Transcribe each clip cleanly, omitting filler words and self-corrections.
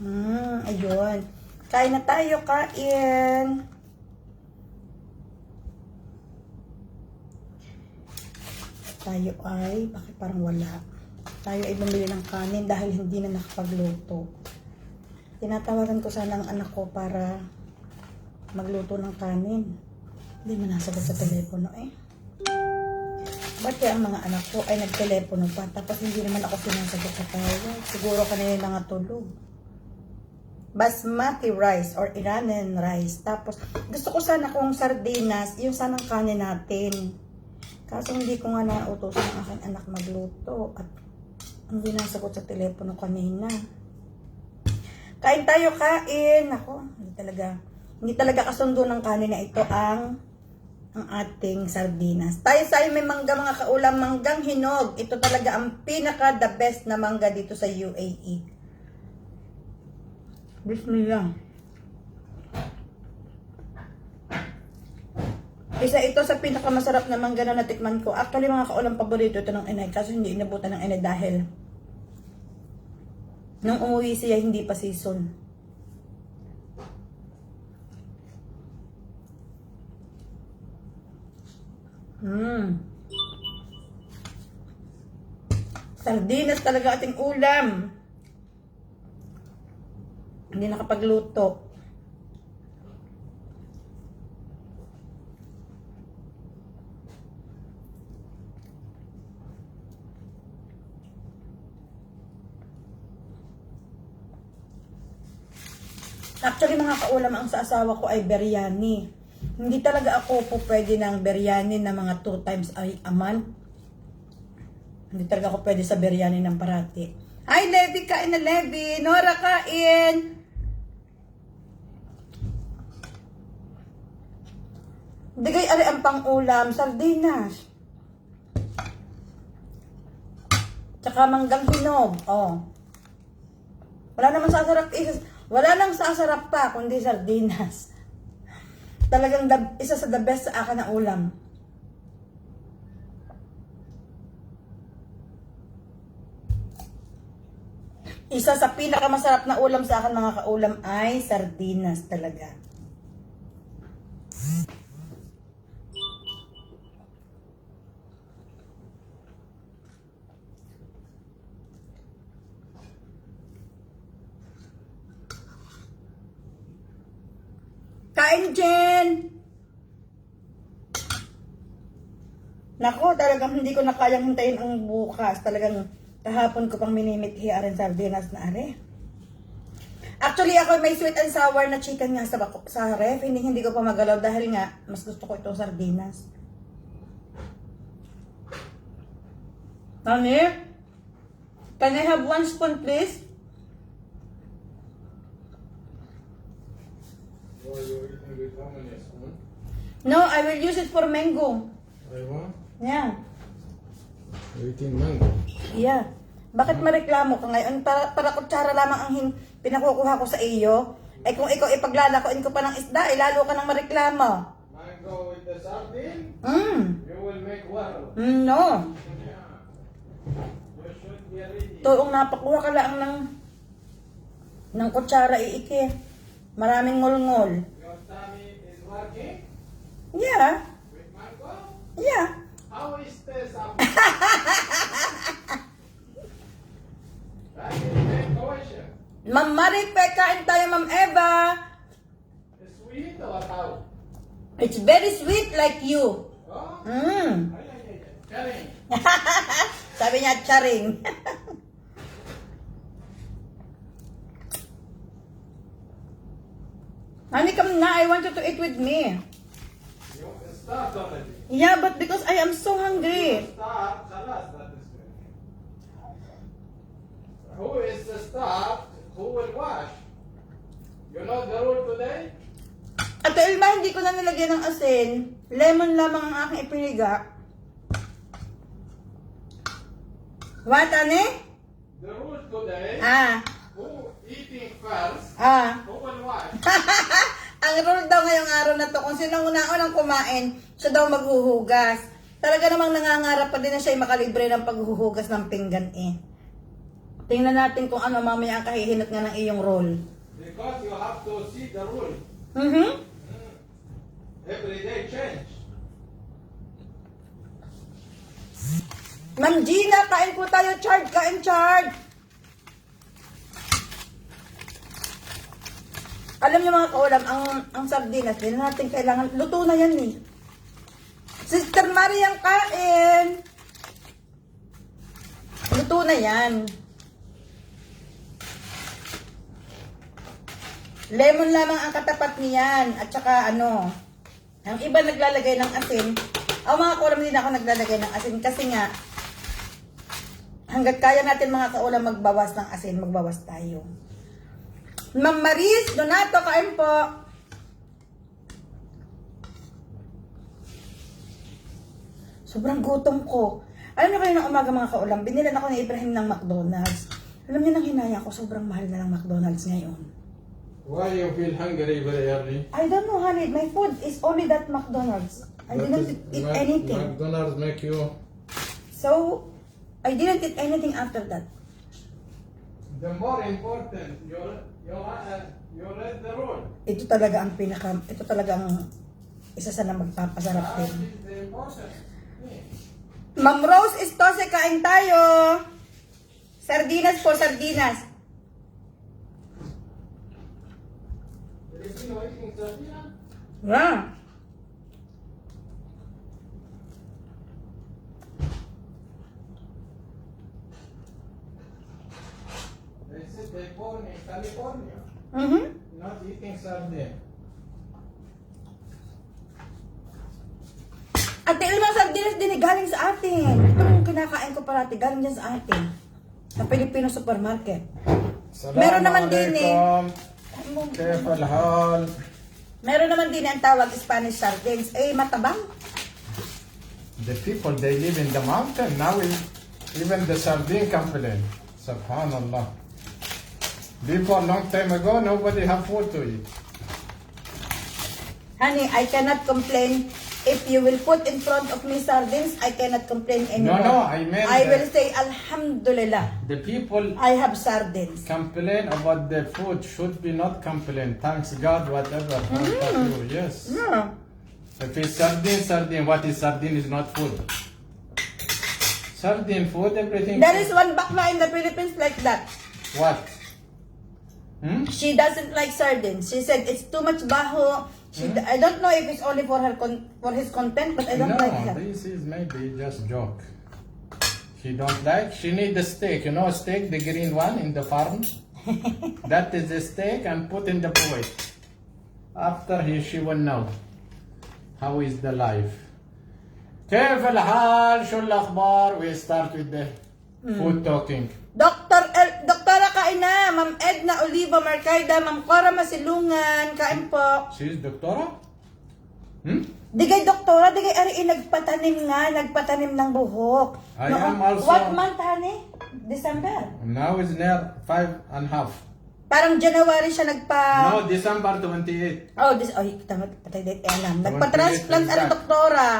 Ayun. Kain na tayo, kain. Tayo ay, bakit parang wala? Tayo ay bumili ng kanin dahil hindi na nakapagluto. Tinatawagan ko sana ang anak ko para magluto ng kanin. Hindi man nasagot sa telepono eh. Ba't kaya ang mga anak ko ay nagtelepono pa tapos hindi naman ako sinasagot sa tawag? Siguro kanina mga tulog. Basmati rice or Iranian rice. Tapos gusto ko sana kung sardinas, yung sanang kanin natin. Kaso hindi ko nga nautosan ang aking anak magluto at hindi nasagot sa telepono kanina. Kain tayo, kain. Ako, hindi talaga kasundo ng kanin na ito ang ating sardinas. Tayo sa may mangga mga kaulam, manggang hinog. Ito talaga ang pinaka the best na mangga dito sa UAE. Bismillah. Isa ito sa pinakamasarap na mangga na natikman ko. Actually mga kaulam, paborito ito ng inay. Kaso hindi inabutan ng inay dahil nung umuwi siya hindi pa season. Sardinas talaga ating ulam. Hindi nakapagluto. Actually mga kaulam, ang sa asawa ko ay biryani. Hindi talaga ako po pwede ng biryani na mga 2 times a month. Hindi talaga ako pwede sa biryani ng parati. Hi Levi, kain na Levi. Nora, kain. Digay ari ang pang-ulam, sardinas. Tsaka manggang hinog. Oh. Wala naman sasarap Wala nang sasarap pa kundi sardinas. Talagang isa sa the best sa akin na ulam. Isa sa pinakamasarap na ulam sa akin mga kaulam ay sardinas talaga. Kain, Jen! Nako, talagang hindi ko na kayang hintayin ang bukas. Talagang kahapon ko pang minimithi rin sardinas na are. Actually, ako may sweet and sour na chicken nga sa ref. Hindi ko pa magalaw dahil nga, mas gusto ko itong sardinas. Honey, can I have 1 spoon please? What are you eating with how many spoon? No, I will use it for mango. I want. Yeah. You're eating mango. Yeah. Bakit mareklamo ka ngayon? Para kutsara lamang ang pinakukuha ko sa iyo. Eh kung ikaw ipaglalakoin ko pa ng isda, lalo ka nang mareklamo. Mango with the sardine? You will make well. No. Yeah. You should be ready. Toong napakuha ka lang ng kutsara iiki. Maraming ngol-ngol. Your tummy is working Yeah. with mango? Yeah. How is this? That is a big question. Ma'am Maripe, kain tayo Ma'am Eva. Sweet or how? It's very sweet like you. Oh? Mm. Ay. Charing. Sabi niya, charing. Honey, come na. I want you to eat with me. You start already. Yeah, but because I am so hungry. Start, خلاص, that is good. Who is the start? Who will wash? You know the rule today? At Elma, hindi ko na nilagyan ng asin. Lemon lamang ang aking ipiniga. What, ane? The rule today, who eating first, who will wash? Ang rule daw ngayong araw na to, kung sino unang kumain, siya daw maghuhugas. Talaga namang nangangarap pa din na siya makalibre ng paghuhugas ng pinggan eh. Tingnan natin kung ano mamaya ang kahihinat nga ng iyong roll. Because you have to see the rule. Mhm. Every day change. Ma'am Gina, kain po tayo, Chard. Kain, Chard. Alam niyo mga kaulam, ang sardinas, din natin kailangan, luto na yan eh. Sister Mariang, kain. Luto na yan. Lemon lamang ang katapat niyan. At saka ano, ang iba naglalagay ng asin. Ako mga kaulam, hindi na ako naglalagay ng asin kasi nga, hanggat kaya natin mga kaulam magbawas ng asin, magbawas tayo. Ma'am Maris, Donato, kain po. Sobrang gutom ko. Alam niyo kayo ng umaga mga kaulam, binilan ako ni Ibrahim ng McDonald's. Alam niyo nang hinaya ko, sobrang mahal na ng McDonald's ngayon. Why you feel hungry very early? I don't know, honey. My food is only that McDonald's. I didn't eat anything. McDonald's make you. So, I didn't eat anything after that. The more important, you read the rule. Ito talaga ang ito talaga ang isa sa na magpapasarap That din. is the important thing. Ma'am Rose Estose, kain tayo. Sardinas po, sardinas. Filipino eating sardina? Yeah. They said they born in California, Mhm. not eating sardine. Ate, alam mo, sardinas din eh, galing sa atin. Itong kinakain ko parati, galing dyan sa atin. Sa Filipino supermarket. Meron naman din eh. كيف الحال؟ Meron naman din ang tawag Spanish sardines. Eh, matabang. The people they live in the mountain now even the sardine complain. Subhanallah. Before long time ago nobody have food to eat. Honey, I cannot complain. If you will put in front of me sardines, I cannot complain anymore. No, I meant I that- will say, Alhamdulillah, The people I have sardines. complain about the food should be not complain. Thanks God whatever. Yes. Yeah. If it's sardine, what is sardine is not food. Sardine food, everything. There is one bakla in the Philippines like that. What? Hmm? She doesn't like sardines. She said it's too much baho. I don't know if it's only for her for his content, but I don't like No, her. this is maybe just joke. She don't like. She need the steak. You know steak, the green one in the farm. That is the steak and put in the plate. After she will know how is the life. كيف الحال؟ شو الأخبار? We start with the food talking. Doktora, kain na. Ma'am Edna Oliva Marcaida, Ma'am Cora Masilungan, kain po. She is doctora? Hmm? Digay doktora, digay ari nagpatanim ng buhok. I am also- What month, honey? December. Now is near 5.5. Parang January siya No, December 28. Oh, tama, patay date, alam. Nagpa-transplant ang doktora.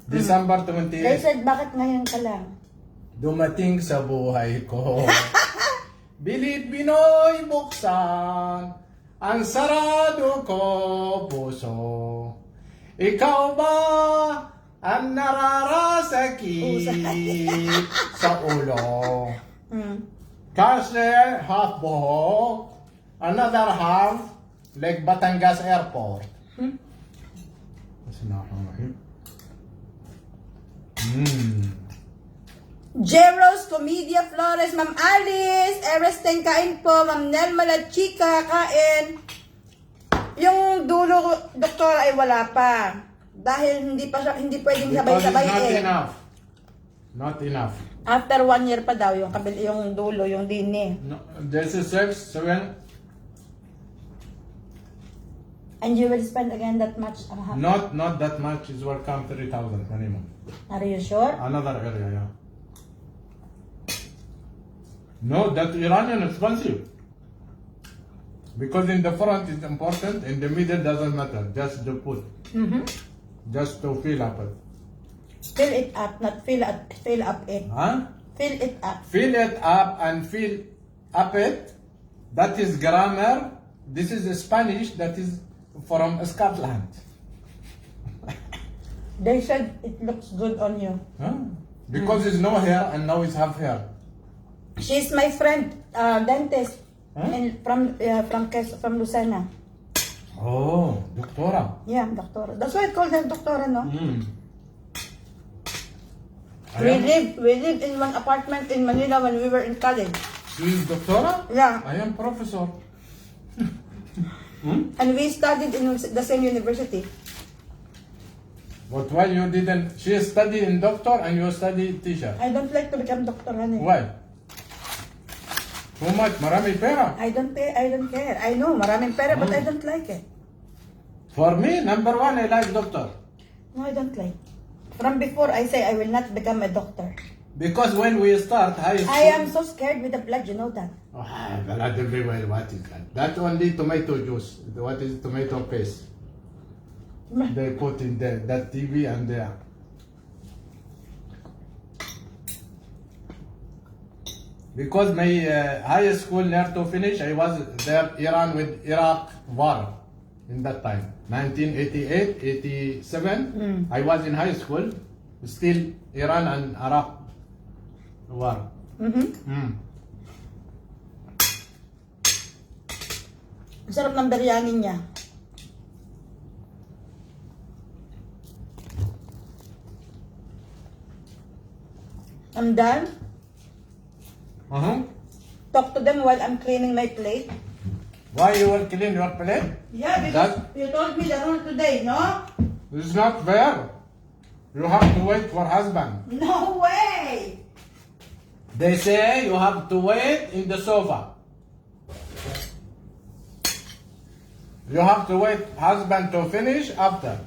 December They 28. said, bakit ngayon ka lang? Dumating sa buhay ko. Bilit Binoy buksan ang sarado ko puso. Ikaw ba ang nararasakit sa ulo? Kasi half buhok, another half like Batangas Airport. Jeros Comedia Flores, Ma'am Alice, Erestein, kain po. Ma'am Nelma La Chica, kain. Yung dulo, doktor, ay wala pa. Dahil hindi pwedeng Because it's sabay-sabay not eh. enough. Not enough. After 1 year pa daw, yung dulo, yung dini. No, this is 7. And you will spend again that much? Not that much is welcome 3,000 minimum. Are you sure? Another area, yeah. No, that Iranian expensive. Because in the front is important, in the middle doesn't matter. Just the food. Just to fill up it. Fill it up, not fill up it. Huh? Fill it up. Fill it up and fill up it. That is grammar. This is Spanish. That is from Scotland. They said it looks good on you. Huh? Because it's no hair and now it's half hair. She's my friend, dentist, Huh? from Lucena. Oh, doctora. Yeah, doctora. That's why I called her doctora, no? We lived in one apartment in Manila when we were in college. She is doctora? Yeah. I am professor. And we studied in the same university. But why you didn't? She studied in doctor and you study teacher. I don't like to become doctor, honey. Why? Too much, marami pera. I don't care. I know, maraming pera, but I don't like it. For me, number one, I like doctor. No, I don't like. From before, I say I will not become a doctor. Because when we start high school... I am so scared with the blood, you know that. Ah, blood everywhere, what is that? That's only tomato juice. What is tomato paste? They put in there, that TV and there. Because my high school near to finish, I was there Iran with Iraq war in that time. 1988, 87. I was in high school. Still Iran and Iraq war. Ang sarap ng biryani niya. I'm done. Talk to them while I'm cleaning my plate. Why you will clean your plate? Yeah, because you told me the rule today, no? It's not fair. You have to wait for husband. No way! They say you have to wait in the sofa. You have to wait husband to finish after.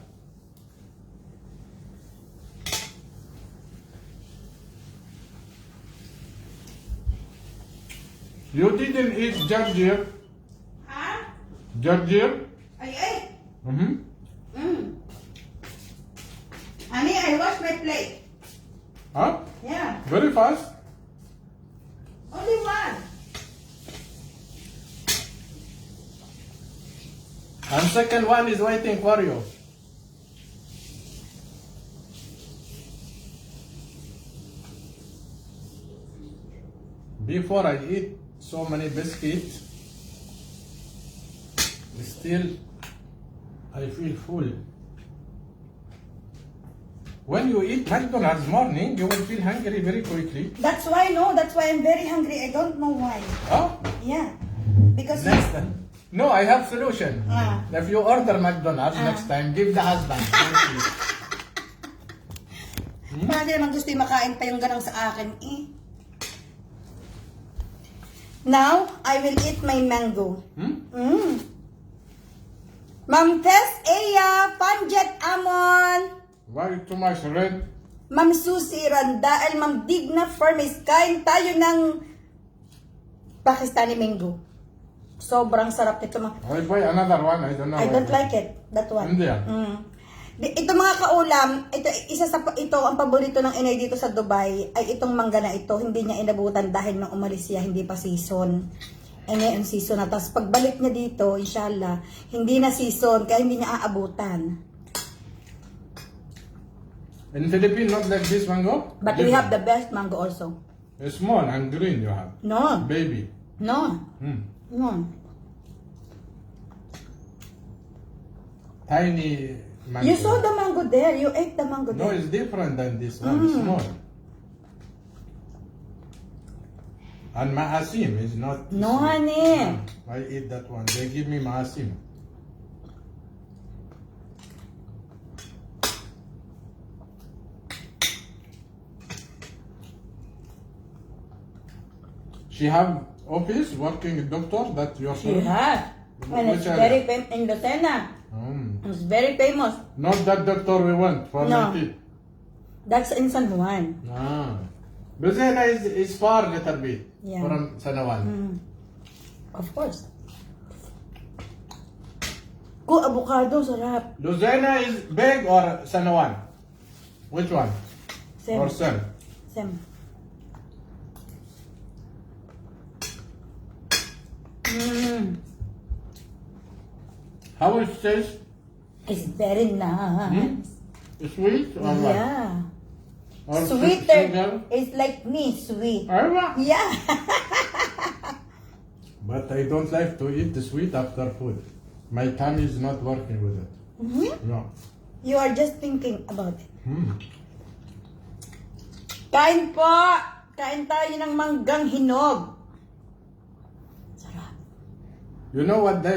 You didn't eat jajir. Huh? Jajir? I ate. Mm-hmm. Honey, I washed my plate. Huh? Yeah. Very fast. Only one. And second one is waiting for you. Before I eat so many biscuits, still I feel full. When you eat McDonald's morning, you will feel hungry very quickly. That's why, no, that's why I'm very hungry. I don't know why. Oh, Yeah. Because next time. No, I have solution. Ah. If you order McDonald's next time, give the husband. parang hindi naman gusto yung makain pa yung ganang sa akin eh. Now, I will eat my mango. Ma'am Tess Eya, Panjet Amon, Why too much red? Ma'am Susie Randael, Ma'am Digna Fermis, kain tayo ng Pakistani mango. Sobrang sarap nito. I buy another one. I don't know. I don't like it. That one. Hindi. Ito mga kaulam, ito ang paborito ng inay dito sa Dubai ay itong mangga na ito. Hindi niya inabutan dahil nung umalis siya, hindi pa season. Eh ngayon season na. Tapos pagbalik niya dito, inshallah, hindi na season, kaya hindi niya aabutan. In Philippines, not like this mango. But we have the best mango also. It's small and green. You have No, baby. no, no. Tiny mango. You saw the mango there. You ate the mango No, there. it's different than this one. It's small. And maasim is not. No, honey. I eat that one. They give me maasim. She have office working doctor that your She friend? has. And it's Which very famous in Lucena. It's very famous. Not that doctor we want for No. my teeth. That's in San Juan. Lucena is far little bit Yeah. from Sanawan. Of course. Ko avocado, sarap. Lucena is big or Sanawan? Which one? Same. Or same? Same. Mm. How it tastes? It's very nice. Sweet or what? Yeah. Or Sweeter. sugar? It's like me, sweet. Alright. Yeah. But I don't like to eat the sweet after food. My tummy is not working with it. Mhm. No. You are just thinking about it. Mm. Kain po! Kain tayo ng manggang hinog. Sarap. You know what they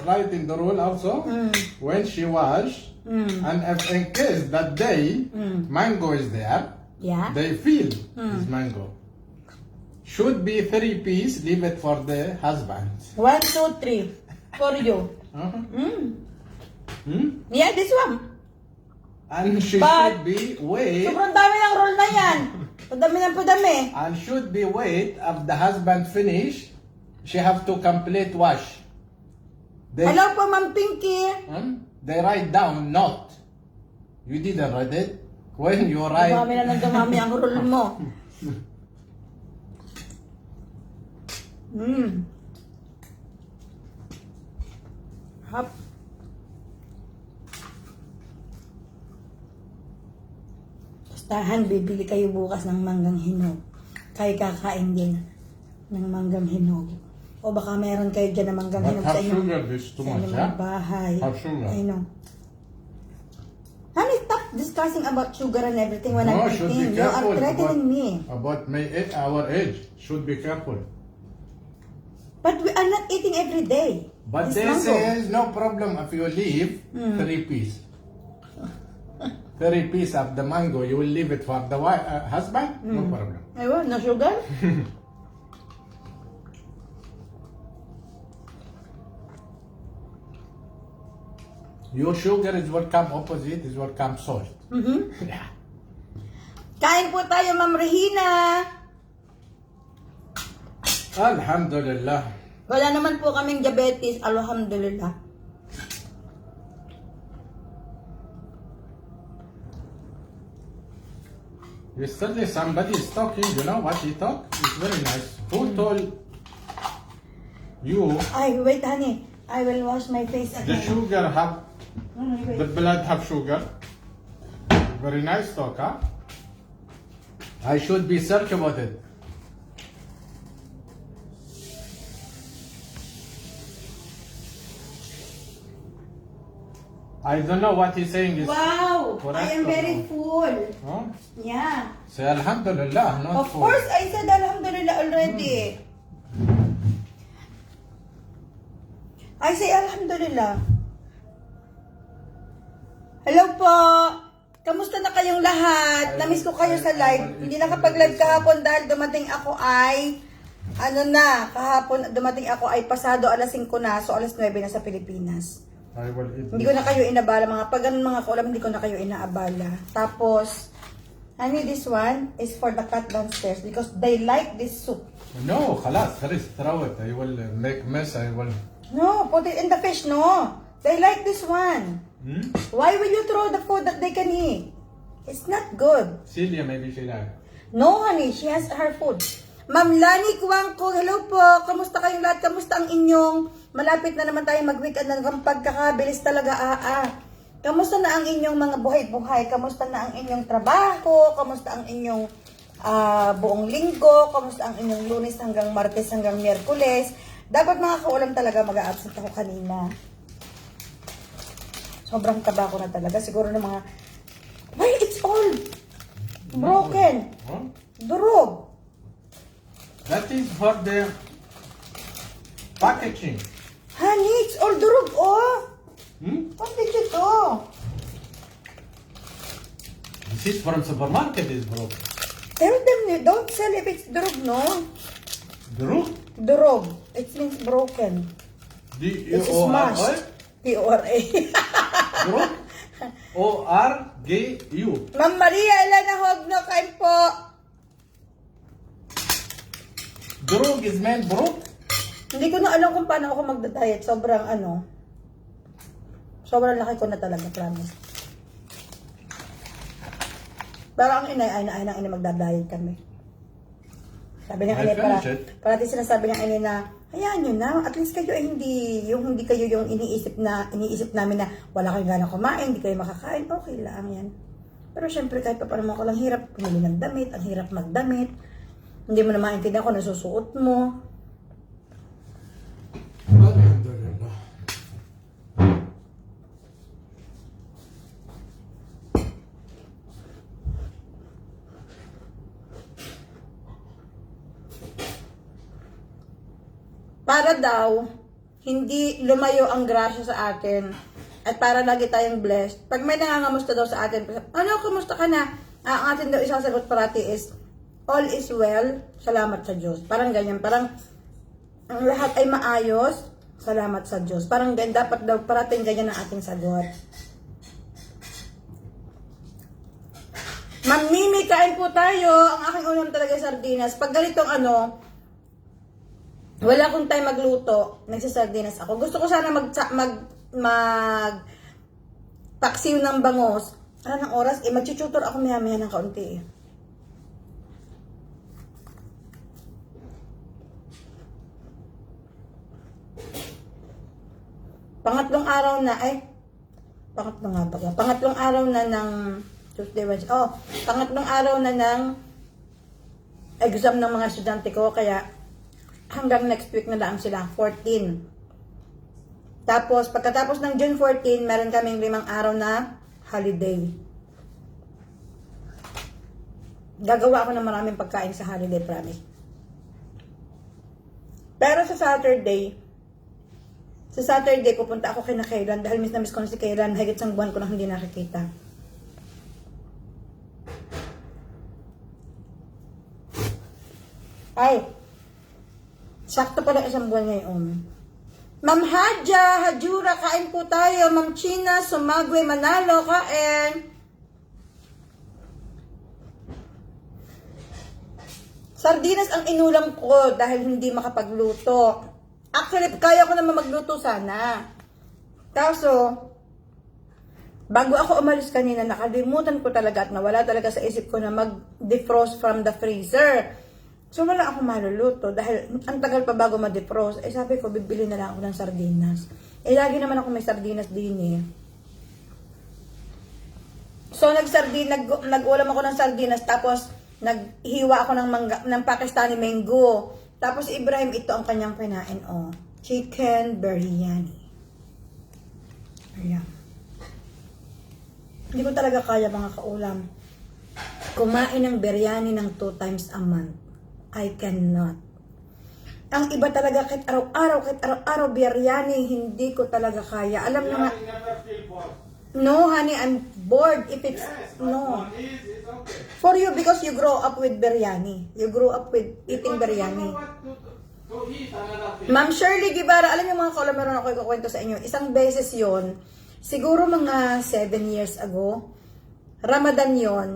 write in the rule also? Mm. When she wash, Mm. and if in case that day mango is there, Yeah? they feel this mango. Should be 3 piece, leave it for the husband. 1, 2, 3. For you. Uh-huh. Mm. Hmm? Yeah, this one. And she But- should be wait, Sobrang dami ng roll na yan. Padami ng padami. and should be wait if the husband finish, she have to complete wash. They, Hello po, Ma'am Pinky. they write down not. You didn't write it. When you write, Dumami na ng dumami ang roll mo. Mm. Hap. Bastahan, bibili kayo bukas ng manggang hinog. Kayo kakain din ng manggang hinog. O baka meron kayo dyan ng manggang but hinog sa have inyong, sugar this too sa much, inyong yeah? mga bahay. Have sugar. I know. Honey, stop discussing about sugar and everything when No, I'm should be eating. You are careful threatening me. about our age. Should be careful. But we are not eating every day. But This they mango. say no problem if you leave 3 piece. 3 piece of the mango, you will leave it for the husband? No problem. Ayun, no sugar? Your sugar is what come opposite, is what come salt. Mhm. Yeah. Kain po tayo, Ma'am Regina. Alhamdulillah. Wala naman po kaming diabetes, alhamdulillah. Yesterday somebody is talking, you know what he talked? It's very nice. Who told you Ay, wait, honey. I will wash my face the again. sugar have, Wait. the blood have sugar? Very nice talk, huh? I should be search about it. I don't know what he's saying is. Wow! Correct I am or very no? full. Huh? Yeah. Say Alhamdulillah, not Of for. course, I said alhamdulillah already. I say alhamdulillah. Hello po! Kamusta na kayong lahat? Namiss ko kayo sa live. Hindi nakapag-live kahapon dahil dumating ako ay kahapon dumating ako ay pasado alas 5 na, so alas 9 na sa Pilipinas. I will eat Hindi ko na kayo inabala, pag ganun mga kaulam, hindi ko na kayo inaabala. Tapos, honey, this one is for the cat downstairs because they like this soup. No, khalas, khalis, throw it. I will make mess. I will. No, put it in the fish, no. They like this one. Hmm? Why will you throw the food that they can eat? It's not good. Celia, maybe she like. No, honey, she has her food. Ma'am Lani Kuwangko, hello po. Kamusta kayong lahat? Kamusta ang inyong, malapit na naman tayo mag-weekend ng pagkakabilis talaga, Kamusta na ang inyong mga buhay-buhay? Kamusta na ang inyong trabaho? Kamusta ang inyong buong linggo? Kamusta ang inyong Lunes hanggang Martes hanggang Miyerkules? Dapat mga kaulam talaga mag-a-absent ako kanina. Sobrang taba ko na talaga. Siguro ng mga, why it's all broken. Huh? Durog. That is for the packaging. Honey, it's all durog, oh. Hmm? What did you do? This is from supermarket, is broke. Tell them, don't sell if it's durog, no? Broke? Durog. It means broken. It's D-U-O-R-O? smashed. T-O-R-A. Broke? O-R-G-U. Ma'am Maria, Elena Hogno, kain po. Broke is meant broke? Hindi ko na alam kung paano ako magda-diet. Sobrang laki ko na talaga, promise. Pero ang inay magda-diet kami. Sabi ng I Ine, finish it. parati sinasabi ng Ine na, hayaan nyo na, at least kayo ay hindi kayo yung iniisip namin na wala kayong ganang kumain, hindi kayo makakain, okay lang yan. Pero syempre kahit pa paano ako lang hirap pumili ng damit, ang hirap magdamit, hindi mo na maintindihan kung nasusuot mo. Alhamdulillah. Para daw, hindi lumayo ang grasya sa atin at para lagi tayong blessed. Pag may nangangamusta daw sa atin, ano, kumusta ka na? Ang atin daw isasagot parati is, all is well, salamat sa Diyos. Parang ganyan, parang ang lahat ay maayos, salamat sa Diyos. Parang ganyan, dapat daw parating ganyan ang ating sagot. Ma'am Mimi, kain po tayo. Ang aking ulam talaga sardinas. Pag ganitong wala akong time magluto, nagsasardinas ako. Gusto ko sana paksiw ng bangos. Ano ng oras? Mag-tutor ako maya-maya ng kaunti eh. Pangatlong araw na ng Tuesday, Wednesday. Pangatlong araw na ng exam ng mga estudyante ko, kaya hanggang next week na lang sila, 14. Tapos, pagkatapos ng June 14, meron kaming 5 araw na holiday. Gagawa ako ng maraming pagkain sa holiday, promise. Pero sa Saturday, pupunta ako kay Kaylan dahil miss na miss ko na si Kaylan. Higit isang buwan ko na hindi nakikita. Ay! Sakto pala isang buwan ngayon. Ma'am Hadja, Hajura, kain po tayo. Ma'am China, Sumagwe, Manalo, kain. Sardinas ang inulam ko dahil hindi makapagluto. Actually, kaya ko naman magluto sana. Kaso, bago ako umalis kanina, nakalimutan ko talaga at nawala talaga sa isip ko na mag-defrost from the freezer. So, wala akong maluluto dahil ang tagal pa bago ma-defrost. Sabi ko, bibili na lang ako ng sardinas. Lagi naman ako may sardinas din eh. So, nag-ulam ako ng sardinas, tapos naghiwa ako ng Pakistani mango. Tapos, Ibrahim, ito ang kanyang kinain, chicken biryani. Ayan. Hindi ko talaga kaya, mga kaulam, kumain ng biryani ng 2 times a month. I cannot. Ang iba talaga, kahit araw-araw biryani, hindi ko talaga kaya. Alam nyo nga, no honey, I'm bored if it's, no. For you, because you grow up with biryani. You grow up with eating biryani. Ma'am Shirley Guevara, alam niyo mga kaulam, meron ako ikukwento sa inyo. Isang beses yon, siguro mga 7 years ago, Ramadan yon.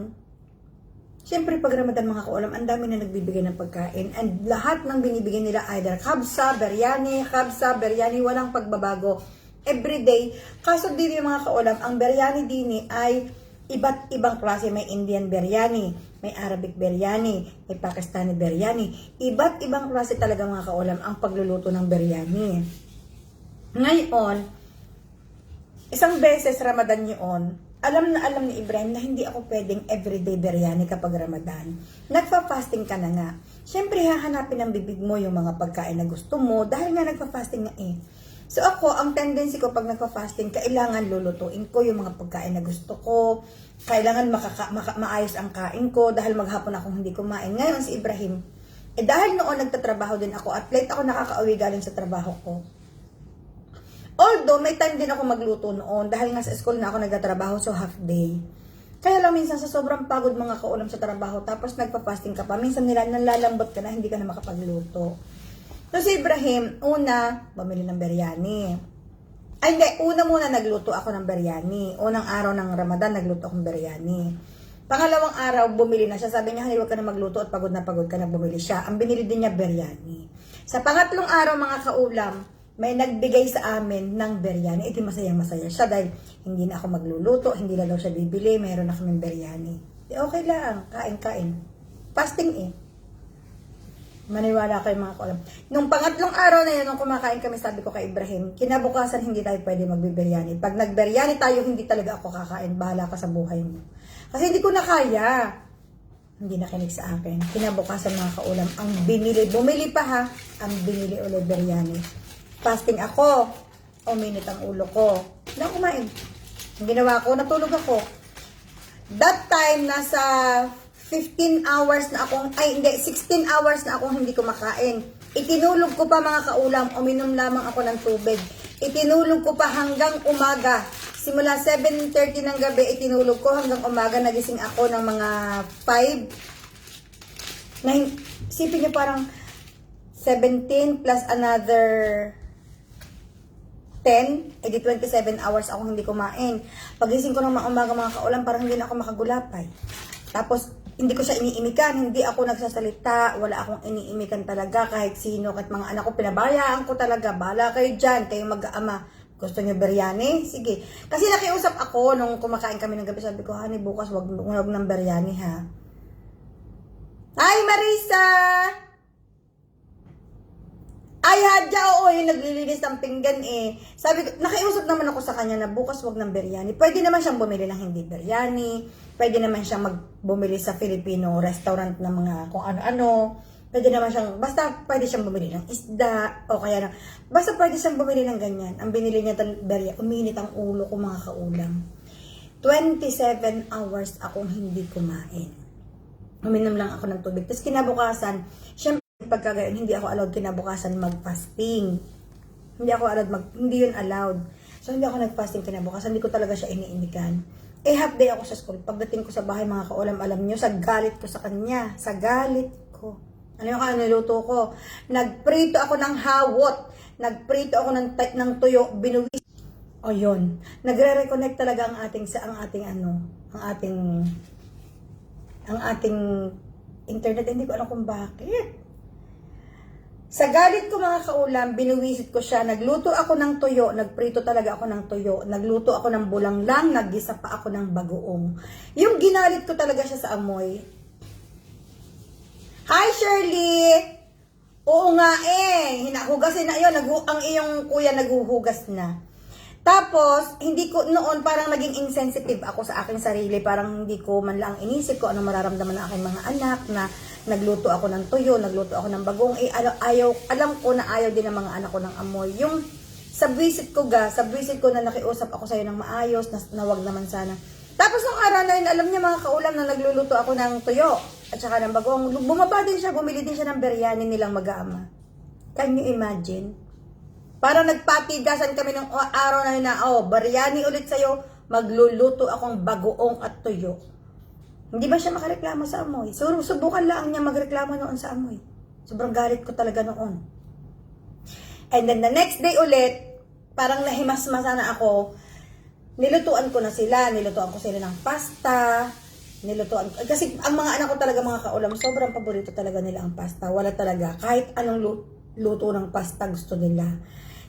Siyempre, pag Ramadan mga kaulam, ang dami na nagbibigay ng pagkain. And lahat ng binibigay nila, either kabsa, biryani, walang pagbabago. Everyday. Kaso din yung mga kaulam, ang biryani din ay iba't ibang klase. May Indian biryani, may Arabic biryani, may Pakistani biryani. Iba't ibang klase talaga mga kaulam ang pagluluto ng biryani. Ngayon, isang beses Ramadan yun, alam ni Ibrahim na hindi ako pwedeng everyday biryani kapag Ramadan. Nagfa-fasting ka na nga. Siyempre, hahanapin ng bibig mo yung mga pagkain na gusto mo dahil nga nagfa-fasting nga eh. So ako, ang tendency ko pag nagfa-fasting, kailangan lulutuin ko yung mga pagkain na gusto ko. Kailangan maayos ang kain ko dahil maghapon akong hindi kumain. Ngayon si Ibrahim, dahil noon nagtatrabaho din ako at late ako nakakauwi galing sa trabaho ko. Although, may time din ako magluto noon dahil nga sa school na ako nagtatrabaho, so half day. Kaya lang minsan sa sobrang pagod mga kaulam sa trabaho, tapos nagpa-fasting ka pa, minsan nila nalalambot ka na, hindi ka na makapagluto. So si Ibrahim, una, bumili ng biryani. Ay hindi, una muna nagluto ako ng biryani. Unang araw ng Ramadan, nagluto akong biryani. Pangalawang araw, bumili na siya. Sabi niya, huwag ka na magluto at pagod ka na, bumili siya. Ang binili din niya, biryani. Sa pangatlong araw mga kaulam, may nagbigay sa amin ng biryani. Iti masaya-masaya siya dahil hindi na ako magluluto, hindi na daw siya bibili, mayroon na kaming biryani. Okay lang, kain-kain. Fasting eh. Maniwala kayo mga kaulam. Nung pangatlong araw na yun, nung kumakain kami, sabi ko kay Ibrahim, kinabukasan hindi tayo pwede magbibiryani. Pag nagbiryani tayo, hindi talaga ako kakain. Bahala ka sa buhay mo. Kasi hindi ko na kaya. Hindi nakinig sa akin. Kinabukasan mga kaulam, ang binili, bumili pa ha, ang binili ulit biryani. Fasting ako, uminit ang ulo ko. Na kumain. Ang ginawa ko, natulog ako. That time, nasa 15 hours na akong, 16 hours na akong hindi kumakain. Itinulog ko pa mga kaulam, uminom lamang ako ng tubig. Itinulog ko pa hanggang umaga. Simula 7:30 ng gabi, itinulog ko hanggang umaga. Nagising ako ng mga 5. Isipin niyo parang 17 plus another 10, edi 27 hours ako hindi kumain. Pagising ko ng umaga mga kaulam, parang hindi na ako makagulapay. Tapos, hindi ko siya iniimikan, hindi ako nagsasalita, wala akong iniimikan talaga kahit sino, kahit mga anak ko, pinabayaan ko talaga, bahala kayo dyan, kayo mag-aama. Gusto niyo biryani? Sige. Kasi nakiusap ako nung kumakain kami ng gabi, sabi ko, honey, bukas wag ng biryani ha. Hi Marisa! Ay, hadya, oo, yung naglilinis ng pinggan eh. Sabi ko, nakiusap naman ako sa kanya na bukas wag ng biryani. Pwede naman siyang bumili ng hindi biryani. Pwede naman siyang bumili sa Filipino restaurant ng mga kung ano-ano. Pwede naman siyang, basta pwede siyang bumili ng isda. O kaya na, basta pwede siyang bumili ng ganyan. Ang binili niya biryani, uminit ang ulo ko mga kaulam. 27 hours akong hindi kumain. Uminom lang ako ng tubig. Tapos kinabukasan, syempre, pagka gayon, hindi ako allowed kinabukasan mag-fasting. Hindi yun allowed. So, hindi ako nag-fasting kinabukasan. Hindi ko talaga siya iniimikan. Half day ako sa school. Pagdating ko sa bahay, mga kaulam, alam nyo, sa galit ko sa kanya. Sa galit ko. Ano yung niluto ko? Nagprito ako ng hawot. Nagprito ako ng tuyo. Binuwis. O yun. Nagre-reconnect talaga ang ating internet. Hindi ko alam kung bakit. Sa galit ko mga kaulam, binuwisit ko siya. Nagluto ako ng tuyo, nagprito talaga ako ng tuyo. Nagluto ako ng bulanglang, naggisa pa ako ng bagoong. Yung ginalit ko talaga siya sa amoy. Hi Shirley! Oo nga eh, hinahugasin na yun. Ang iyong kuya naghuhugas na. Tapos, hindi ko, noon parang naging insensitive ako sa aking sarili. Parang hindi ko man lang inisip ko ano mararamdaman ng aking mga anak na nagluto ako ng tuyo, nagluto ako ng bagong. Alam ko na ayaw din ng mga anak ko ng amoy. Yung sa visit ko na nakiusap ako sa'yo ng maayos, na wag naman sana. Tapos nung araw na yun, alam niya mga kaulam na nagluluto ako ng tuyo at saka ng bagong. Bumaba din siya, bumili din siya ng biryani nilang mag-aama. Can you imagine? Parang nagpatigasan kami ng araw na yun na, biryani ulit sa'yo, magluluto akong bagoong at tuyo. Hindi ba siya makareklamo sa amoy? Subukan lang niya magreklamo noon sa amoy. Sobrang galit ko talaga noon. And then the next day ulit, parang nahimasmasa na ako, nilutuan ko sila ng pasta, kasi ang mga anak ko talaga mga kaulam, sobrang paborito talaga nila ang pasta. Wala talaga, kahit anong luto ng pasta gusto nila.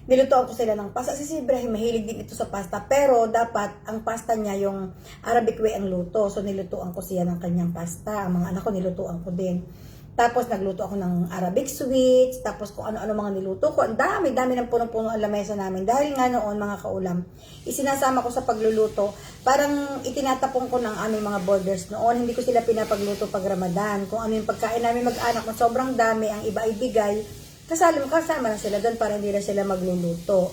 Nilutuan ko sila ng pasta. Si Ibrahim, mahilig din ito sa pasta. Pero dapat, ang pasta niya, yung Arabic way ang luto. So, nilutuan ko siya ng kanyang pasta. Ang mga anak ko, nilutuan ko din. Tapos, nagluto ako ng Arabic sweets. Tapos, kung ano-ano mga niluto ko. Ang dami ng punong-puno ang lamesa namin. Dahil nga noon, mga kaulam, isinasama ko sa pagluluto. Parang itinatapong ko ng aming mga borders noon. Hindi ko sila pinapagluto pag Ramadan. Kung ano yung pagkain namin mag-anak, sobrang dami, ang iba ibigay. Kasama na sila doon para hindi na sila magluluto.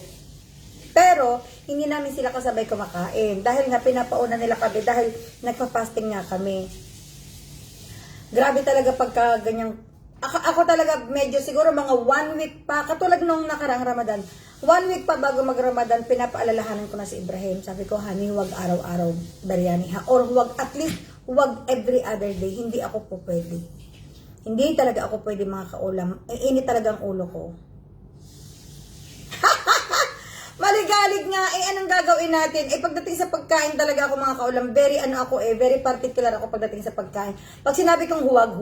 Pero, hindi namin sila kasabay kumakain. Dahil nga pinapauna nila kami, dahil nagpa-fasting nga kami. Grabe talaga pagka ganyang, ako talaga medyo siguro mga 1 week pa, katulad nung nakarang Ramadan, 1 week pa bago mag-Ramadan, pinapaalalahanan ko na si Ibrahim. Sabi ko, honey, wag araw-araw biryani ha. Or at least, wag every other day. Hindi ako po pwede. Hindi talaga ako pwede mga kaulam. Init talaga ang ulo ko. Maligalig nga. Anong gagawin natin? Pagdating sa pagkain talaga ako mga kaulam, very particular ako pagdating sa pagkain. Pag sinabi kong huwag.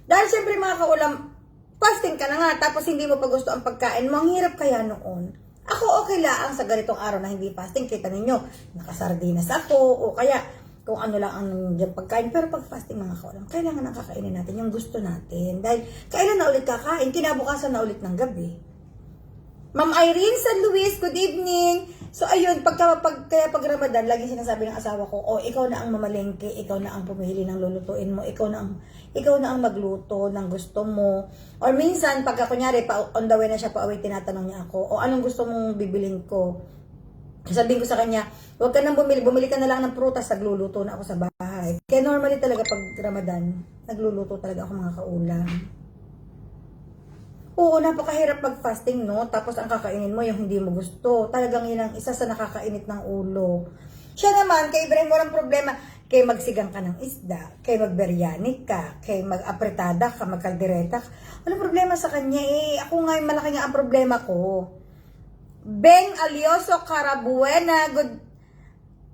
Dahil syempre mga kaulam, fasting ka na nga, tapos hindi mo pa gusto ang pagkain mo. Ang hirap kaya noon. Ako okay lang sa ganitong araw na hindi fasting. Kita ninyo, nakasardinas ako, o kaya kung ano lang ang nandiyan pagkain. Pero pag fasting mga kaulam, kailangan ang kakainin natin yung gusto natin. Dahil kailan na ulit kakain? Kinabukasan na ulit ng gabi. Ma'am Irene San Luis, good evening. So ayun, kaya pag Ramadan, lagi sinasabi ng asawa ko, oh, ikaw na ang mamalengke, ikaw na ang pumili ng lulutuin mo, ikaw na ang magluto ng gusto mo. Or minsan, pagka kunyari, on the way na siya pa away, tinatanong niya ako, o anong gusto mong bibilin ko? Sabihin ko sa kanya, huwag ka nang bumili ka na lang ng prutas, nagluluto na ako sa bahay. Kaya normally talaga pag Ramadan, nagluluto talaga ako mga kaulam. Oo, napakahirap mag-fasting, no? Tapos ang kakainin mo yung hindi mo gusto. Talagang yun ang isa sa nakakainit ng ulo. Siya naman, kay Ibrahim walang problema. Kay magsigang ka ng isda, kay magberyani ka, kay mag-apretada ka, magkaldereta ka. Walang problema sa kanya eh. Ako nga yung malaki nga ang problema ko. Beng Alioso Carabuena, good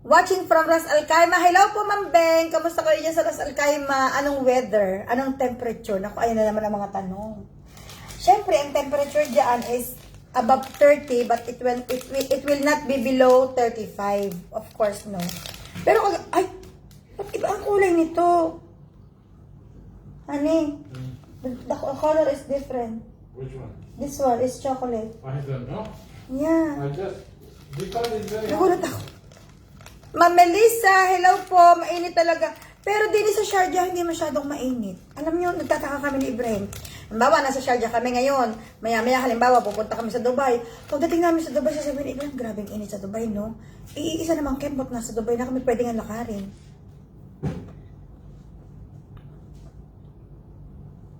watching from Ras Al Khaimah. Hello po, Ma'am Beng. Kamusta kayo dyan sa Ras Al Khaimah? Anong weather? Anong temperature? Naku, ayun na naman ang mga tanong. Siyempre, ang temperature dyan is above 30, but it will not be below 35. Of course, no. Pero, ay, ba't iba ang kulay nito? Honey, the color is different. Which one? This one is chocolate. I don't know. Yeah. Because it's very Nagulat ako. Ma'am Melissa, hello po. Mainit talaga. Pero din sa Sharjah, hindi masyadong mainit. Alam niyo, nagtataka kami ni Ibrahim. Halimbawa, nasa Sharjah kami ngayon. Maya-maya, halimbawa, pupunta kami sa Dubai. Pagdating namin sa Dubai, sasabihin, Ibrahim, grabing init sa Dubai, no? Iisa namang kembot nasa Dubai na kami pwede nga lakarin.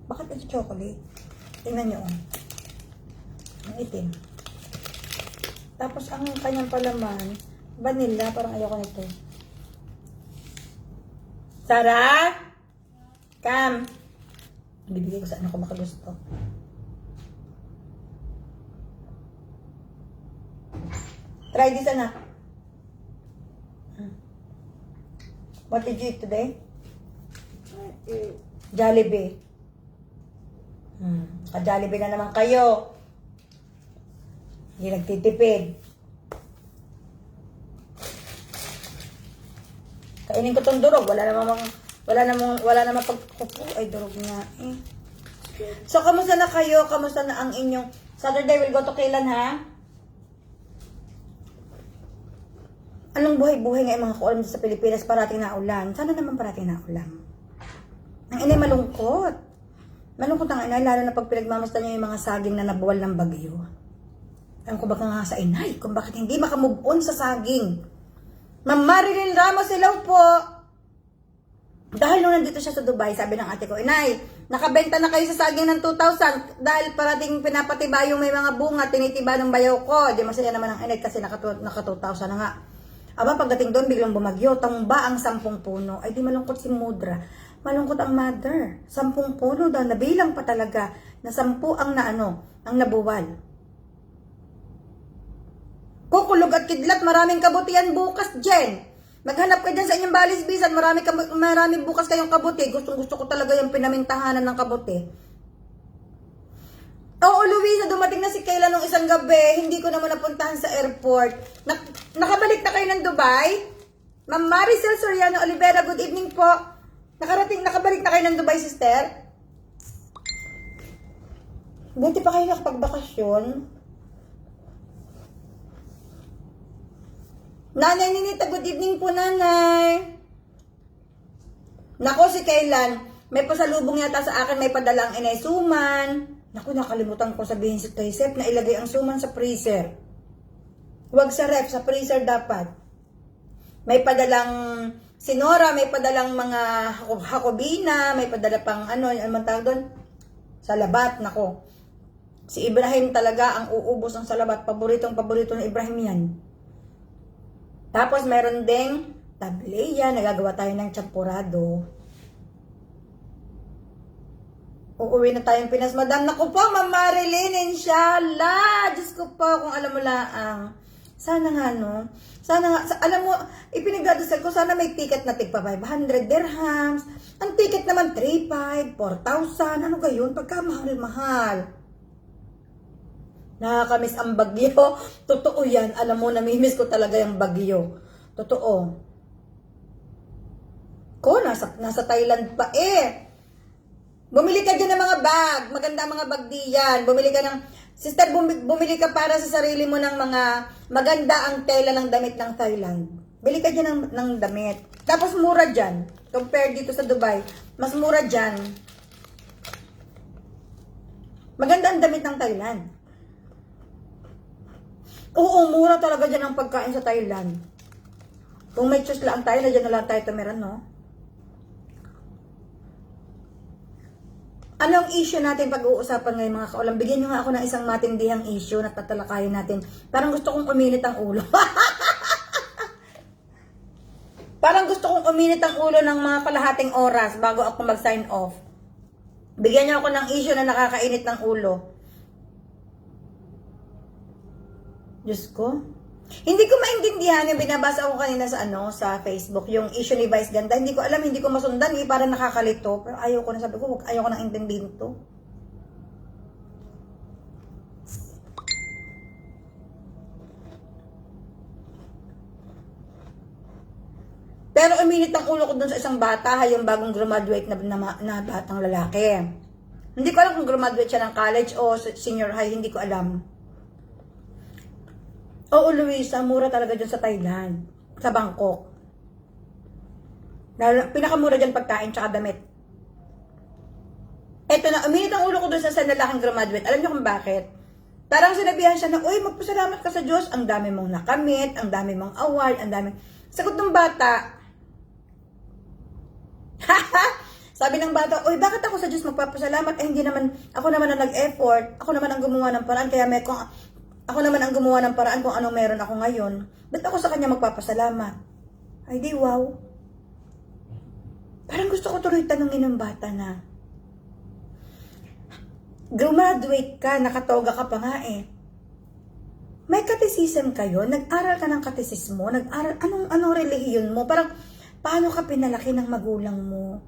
Bakit ito chocolate? Tingnan niyo, oh. Ang itim. Tapos, ang kanyang palaman, vanilla, parang ayoko nito. Sarah? Cam? Bibigay ko sa anak ko baka gusto. Try this, anak. What did you eat today? Jollibee. Ka-Jollibee na naman kayo. Hindi nagtitipid. Kainin ko tong durog. Wala namang pagkupo. Ay, durog nga eh. So, kamusta na kayo? Kamusta na ang inyong Saturday? We'll go to kailan, ha? Anong buhay-buhay ngayon mga kaulam sa Pilipinas? Parating na ulan. Sana naman parating na ulan. Ang inay malungkot. Malungkot ang inay, lalo na pag pinagmamasdan niya yung mga saging na nabuwal ng bagyo. Alam ko baka nga sa inay, kung bakit hindi makamove on sa saging. Ma'am Marilyn Ramos, hello po. Dahil nung nandito siya sa Dubai, sabi ng ate ko, Inay, nakabenta na kayo sa saging ng 2,000 dahil parating pinapatiba yung may mga bunga, tinitiba ng bayaw ko. Di masaya naman ang inay kasi naka 2,000 na nga. Aba, pagdating doon, biglang bumagyo, tumba ang 10 puno. Ay, di malungkot si Mudra. Malungkot ang mother. 10 puno daw, nabilang pa talaga na 10 ang nabuwal. Kukulog at kidlat, maraming kabutihan bukas, Jen. Maghanap ka dyan sa inyong balisbisan, marami bukas kayong kabuti. Gusto ko talaga yung pinamintahanan ng kabuti. Oo, Luisa, dumating na si Kayla nung isang gabi. Hindi ko naman napuntahan sa airport. Nakabalik na kayo ng Dubai? Ma'am Maricel Soriano Olivera, good evening po. Nakabalik na kayo ng Dubai, sister? Buti pa kayo nakapagbakasyon. Nanay Ninita, good evening po, nanay. Nako, si Kaylan, may pasalubong yata sa akin, may padalang inay suman. Naku, nakalimutan ko sabihin si Sep na ilagay ang suman sa freezer. Huwag sa ref, sa freezer dapat. May padalang sinora, may padalang mga hakobina, may padala pang ano tawag doon? Salabat, nako. Si Ibrahim talaga ang uubos ng salabat. Paborito ni Ibrahim yan. Tapos meron ding tableya, nagagawa tayo ng champurado. Uuwi na tayong Pinas, madam. Naku po, Ma'am Marilyn, inshallah. Diyos ko po, kung alam mo laang. Sana nga, no? Sana nga, alam mo, ipinagdadasal ko, sana may ticket na tigpa 500 dirhams. Ang ticket naman, 3,500, 4,000. Ano gayon? Pagka mahal-mahal. Nakakamiss ang bagyo. Totoo yan. Alam mo, namimiss ko talaga yung bagyo. Totoo. Ko, nasa Thailand pa eh. Bumili ka dyan ng mga bag. Maganda ang mga bag diyan. Bumili ka ng... Sister, bumili ka para sa sarili mo ng mga maganda ang tela ng damit ng Thailand. Bili ka dyan ng damit. Tapos mura dyan. Compare dito sa Dubai. Mas mura dyan. Maganda ang damit ng Thailand. Oo, mura talaga dyan ang pagkain sa Thailand. Kung may choose lang tayo, na dyan na lang tayo tumiran, no? Anong issue natin pag-uusapan ngayon mga kaulam? Bigyan nyo nga ako ng isang matindihang issue na tatalakayin natin. Parang gusto kong uminit ang ulo. Parang gusto kong uminit ang ulo ng mga kalahating oras bago ako mag-sign off. Bigyan nyo ako ng issue na nakakainit ng ulo. Diyos ko. Hindi ko maintindihan yung binabasa ko kanina sa Facebook, yung issue ni Vice Ganda. Hindi ko alam, hindi ko masundan eh, parang nakakalito. Pero ayaw ko na, sabi ko, ayaw ko nang intindihin to. Pero uminit ang ulo ko dun sa isang bata, yung bagong graduate na batang lalaki. Hindi ko alam kung graduate siya ng college o senior high, hindi ko alam. Oo, Luisa, mura talaga dyan sa Thailand. Sa Bangkok. Pinakamura dyan pagkain tsaka damit. Eto na, uminit ang ulo ko dun sa lalaking graduate. Alam niyo kung bakit? Parang sinabihan siya na, uy, magpasalamat ka sa Diyos. Ang dami mong nakamit, ang dami mong award, ang dami. Sagot ng bata, sabi ng bata, uy, bakit ako sa Diyos magpapasalamat? Hindi naman, ako naman ang nag-effort. Ako naman ang gumawa ng paraan. Kaya ako naman ang gumawa ng paraan kung anong meron ako ngayon. Ba't ako sa kanya magpapasalamat? Ay di wow. Parang gusto ko tuloy tanungin ng bata na, graduate ka, nakatoga ka pa nga eh. May catechism kayo? Nag-aral ka ng catechismo? Nag-aral, anong relihiyon mo? Parang, paano ka pinalaki ng magulang mo?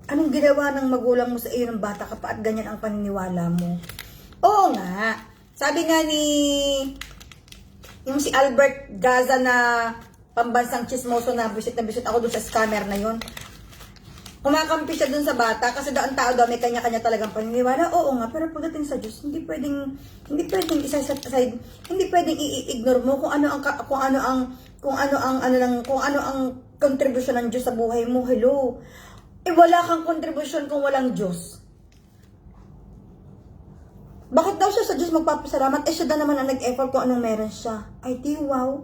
Anong ginawa ng magulang mo sa iyo ng bata ka pa at ganyan ang paniniwala mo? Oo nga. Sabi nga ni yung si Albert Gaza na pambansang chismoso na bisit ako dun sa scammer na yun. Kumakampi siya dun sa bata kasi daw ang tao daw may kanya-kanya talagang paniniwala. Oo nga, pero pagdating sa Diyos, hindi pwedeng isa-set aside, hindi pwedeng i-ignore mo kung ano ang kontribusyon ng Diyos sa buhay mo. Hello. Wala kang kontribusyon kung walang Diyos. Bakit daw siya sa Diyos magpapasalamat? Siya na naman ang nag-effort kung anong meron siya. Ay, di wow.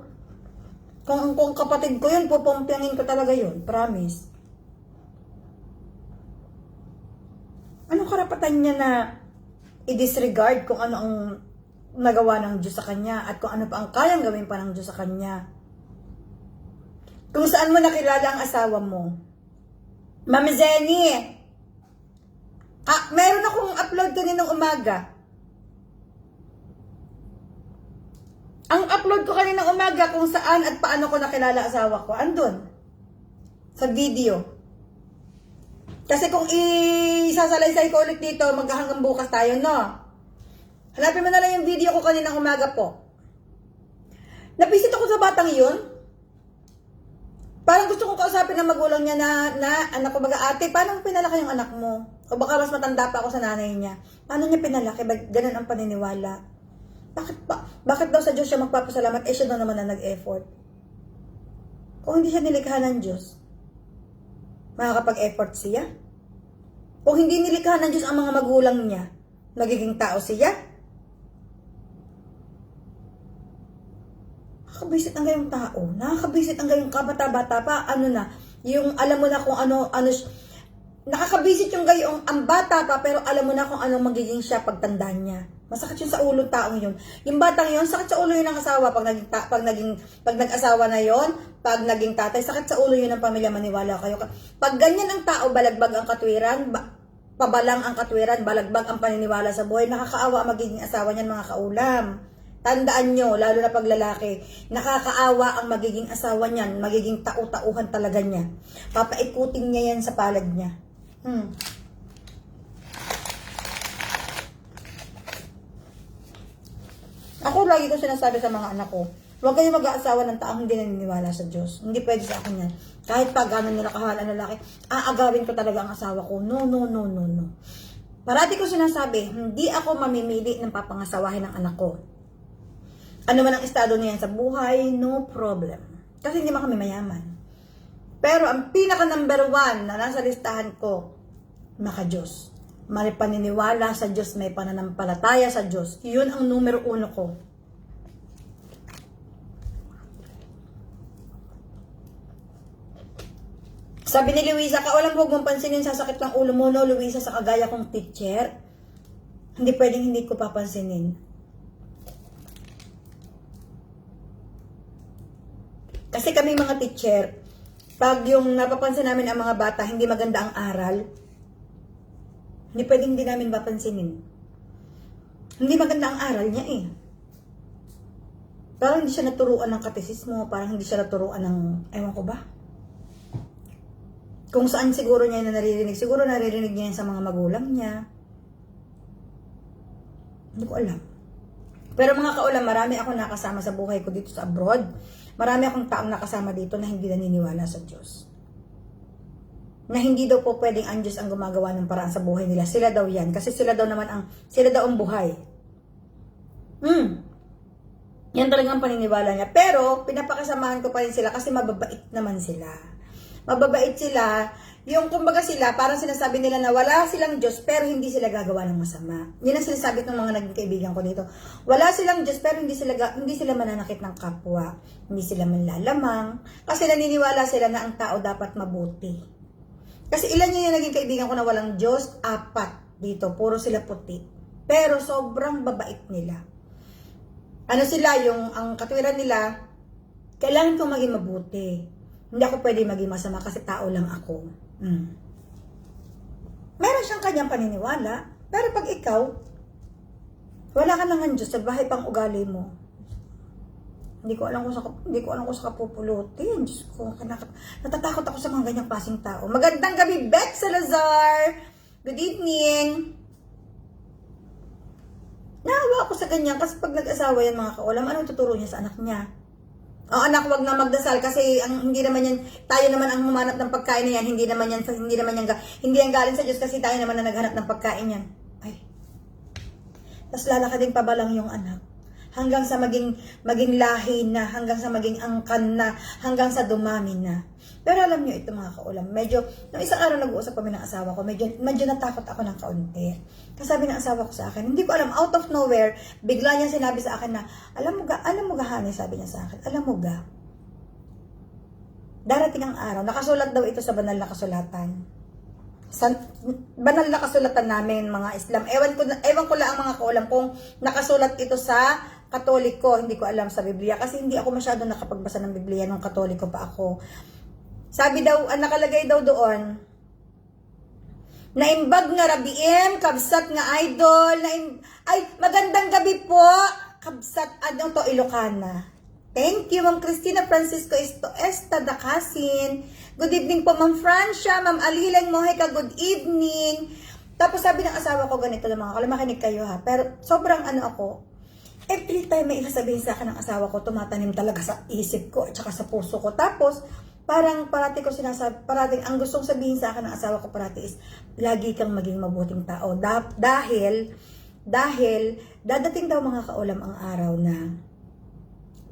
Kung kapatid ko yun, pupumpyangin ko talaga yun. Promise. Anong karapatan niya na i-disregard kung ano ang nagawa ng Diyos sa kanya at kung ano pa ang kayang gawin pa ng Diyos sa kanya? Kung saan mo nakilala ang asawa mo? Ma'am Zenny, meron akong upload kaninang umaga. Ang upload ko kaninang umaga kung saan at paano ko nakilala asawa ko, andun. Sa video. Kasi kung isasalaysay ko ulit dito, maghahanggang bukas tayo, no? Hanapin mo na lang yung video ko kaninang umaga po. Napisit ako sa batang yun. Parang gusto kong kausapin ng magulang niya na anak ko, baga ate, paano pinalaki yung anak mo? O baka mas matanda pa ako sa nanay niya. Paano niya pinalaki? Ganun ang paniniwala. Bakit daw sa Diyos siya magpapasalamat? Siya daw naman na nag-effort. Kung hindi siya nilikha ng Diyos, makakapag-effort siya? Kung hindi nilikha ng Diyos ang mga magulang niya, magiging tao siya? Nakakabisit ang gayong tao. Nakakabisit ang gayong kabata-bata pa. Yung alam mo na kung ano, nakakabisit yung gayong ang bata pa, pero alam mo na kung ano magiging siya pagtanda niya. Masakit yun sa ulo ng taong yun. Yung batang yun, sakit sa ulo yun ng asawa. Pag nag-asawa na yun, pag naging tatay, sakit sa ulo yun ng pamilya, maniwala kayo. Pag ganyan ang tao, balagbag ang katwiran, pabalang ang katwiran, balagbag ang paniniwala sa buhay, nakakaawa magiging asawa niyan, mga kaulam. Tandaan nyo, lalo na pag lalaki, nakakaawa ang magiging asawa niyan, magiging tau-tauhan talaga niya. Papaikutin niya yan sa palad niya. Ako lagi ko sinasabi sa mga anak ko, Huwag kayo mag-aasawa ng taong hindi naniniwala sa Diyos. Hindi pwede sa akin yan. Kahit pa gano'n nila kahala ng lalaki, aagawin ko talaga ang asawa ko. No, no, no, no, no. Parati ko sinasabi, hindi ako mamimili ng papangasawahin ng anak ko. Ano man ang estado niyan sa buhay, no problem. Kasi hindi man kami mayaman. Pero ang pinaka number 1 na nasa listahan ko, maka-Diyos. May paniniwala sa Diyos, may pananampalataya sa Diyos. Yun ang numero 1 ko. Sabi ni Luisa, kawalang huwag mong pansinin sa sakit ng ulo mo, no, Luisa, sa kagaya kong teacher. Hindi pwedeng hindi ko papansinin. Kasi kami mga teacher, pag yung napapansin namin ang mga bata, hindi maganda ang aral, hindi pwedeng hindi namin papansinin. Hindi maganda ang aral niya eh. Parang hindi siya naturuan ng katesismo, parang hindi siya naturuan ng, ewan ko ba? Kung saan siguro niya na naririnig. Siguro naririnig niya yan sa mga magulang niya. Hindi ko alam. Pero mga kaulam, marami ako nakasama sa buhay ko dito sa abroad. Marami akong taong nakasama dito na hindi naniniwala sa Diyos. Na hindi daw po pwedeng ang Diyos ang gumagawa ng paraan sa buhay nila. Sila daw yan. Kasi sila daw ang buhay. Yan talagang paniniwala niya. Pero, pinapakasamahan ko pa rin sila kasi mababait naman sila. Mababait sila, yung kumbaga sila, parang sinasabi nila na wala silang Diyos pero hindi sila gagawa ng masama. Yun ang sinasabi ng mga naging kaibigan ko dito. Wala silang Diyos pero hindi sila mananakit ng kapwa, hindi sila manlalamang, kasi naniniwala sila na ang tao dapat mabuti. Kasi ilan yung naging kaibigan ko na walang Diyos? 4 dito, puro sila puti. Pero sobrang babait nila. Ano sila, ang katwiran nila, kailangan kong maging mabuti. Hindi ako pwede maging masama kasi tao lang ako. Meron siyang kanyang paniniwala. Pero pag ikaw, wala ka nang Diyos, sa bahay pang ugali mo. Hindi ko alam kung sa kapupulutin. Diyos ko, natatakot ako sa mga ganyang klaseng tao. Magandang gabi, Beck Salazar! Good evening! Naawa ako sa ganyan kasi pag nag-asawa yan mga kaulam, anong tuturo niya sa anak niya? Anak, wag na magdasal kasi hindi naman yan, tayo naman ang humanap ng pagkain na yan, hindi yan galing sa Diyos kasi tayo naman na naghanap ng pagkain yan. Ay. Tapos lalakading pabalang yung anak. Hanggang sa maging lahi na, hanggang sa maging angkan na, hanggang sa dumami na. Pero alam nyo ito mga kaulam, medyo, nung isang araw nag-uusap kami ng asawa ko, medyo natakot ako ng kaunti. Kasi sabi ng asawa ko sa akin, hindi ko alam, out of nowhere, bigla niya sinabi sa akin na, alam mo ga, honey, sabi niya sa akin, alam mo ga, darating ang araw, nakasulat daw ito sa banal na kasulatan. Sa banal na kasulatan namin, mga Islam. Ewan ko lang mga kaulam kung nakasulat ito sa Katoliko, hindi ko alam sa Biblia kasi hindi ako masyado nakapagbasa ng Biblia nung Katoliko pa ako. Sabi daw, nakalagay daw doon, naimbag nga rabiem, kabsat nga idol, ay, magandang gabi po, kabsat, ano to, Ilocana. Thank you, Ma'am Cristina Francisco Esta Dakasin. Good evening po, Ma'am Francia, Ma'am Alilang Moheka, good evening. Tapos sabi ng asawa ko ganito lang mga kaulam, makinig kayo ha, pero sobrang ako, every time may isasabihin sa akin ng asawa ko, tumatanim talaga sa isip ko at saka sa puso ko. Tapos, parang parati ko sinasabi, parating ang gustong sabihin sa akin ng asawa ko parati is, lagi kang maging mabuting tao. Dahil, dadating daw mga kaulam ang araw na